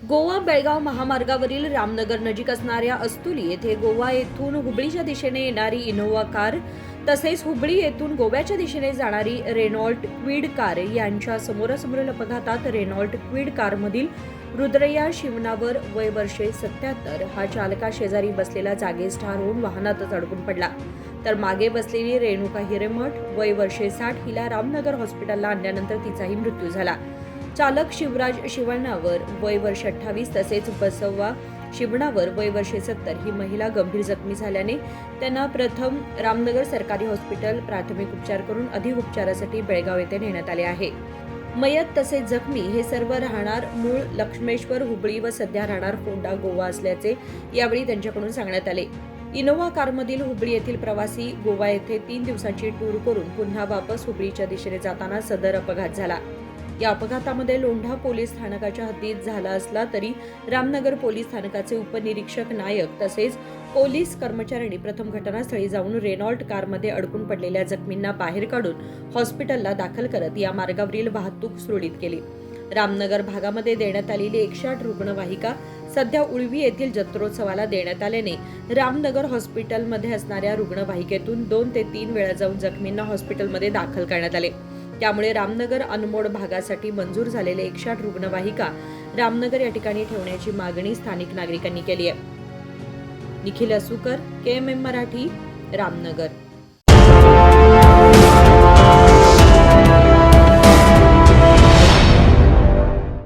गोवा बेळगाव महामार्गावरील रामनगर नजीक असणाऱ्या अस्तुली येथे गोवा येथून हुबळीच्या दिशेने येणारी इनोव्हा कार तसेच हुबळी येथून गोव्याच्या दिशेने जाणारी रेनॉल्ट क्विड कार यांच्या समोरासमोरील अपघातात रेनॉल्ट क्विड कारमधील रुद्रय्या शिवनावर वय वर्षे 77 हा चालका शेजारी बसलेला जागेस ठार होऊन वाहनातच अडकून पडला, तर मागे बसलेली रेणुका हिरेमठ वय वर्षे 60 हिला रामनगर हॉस्पिटलला आणल्यानंतर तिचाही मृत्यू झाला. चालक शिवराज शिवणावर वय वर्ष 28 तसेच बसवा शिवणावर वय वर्षे 70 ही महिला गंभीर जखमी झाल्याने त्यांना प्रथम रामनगर सरकारी हॉस्पिटल प्राथमिक उपचार करून अधिक उपचारासाठी बेळगाव येथे नेण्यात आले आहे. मयत तसेच जखमी हे सर्व राहणार मूळ लक्ष्मेश्वर हुबळी व सध्या राहणार फोंडा गोवा असल्याचे यावेळी त्यांच्याकडून सांगण्यात आले. इनोव्हा कारमधील हुबळी येथील प्रवासी गोवा येथे 3 दिवसांची टूर करून पुन्हा वापस हुबळीच्या दिशेने जाताना सदर अपघात झाला. या अपघातामध्ये लोंढा पोलीस स्थानकाच्या हद्दीत झाला असला तरी रामनगर पोलीस स्थानकाचे उपनिरीक्षक नायक तसेच पोलीस कर्मचाऱ्यांनी प्रथम घटनास्थळी जाऊन रेनॉल्ट कारमध्ये अडकून पडलेल्या जखमींना बाहेर काढून हॉस्पिटलला दाखल करत या मार्गावरील वाहतूक सुरळीत केली. रामनगर भागामध्ये देण्यात आलेली 108 रुग्णवाहिका सध्या उळवी येथील जत्रोत्सवाला देण्यात आल्याने रामनगर हॉस्पिटलमध्ये असणाऱ्या रुग्णवाहिकेतून 2 ते 3 वेळा जाऊन जखमींना हॉस्पिटलमध्ये दाखल करण्यात आले. त्यामुळे रामनगर अनमोड भागासाठी मंजूर झालेले 108 रुग्णवाहिका रामनगर या ठिकाणी ठेवण्याची मागणी स्थानिक नागरिकांनी केली आहे. निखिल असुकर, KMM मराठी, रामनगर.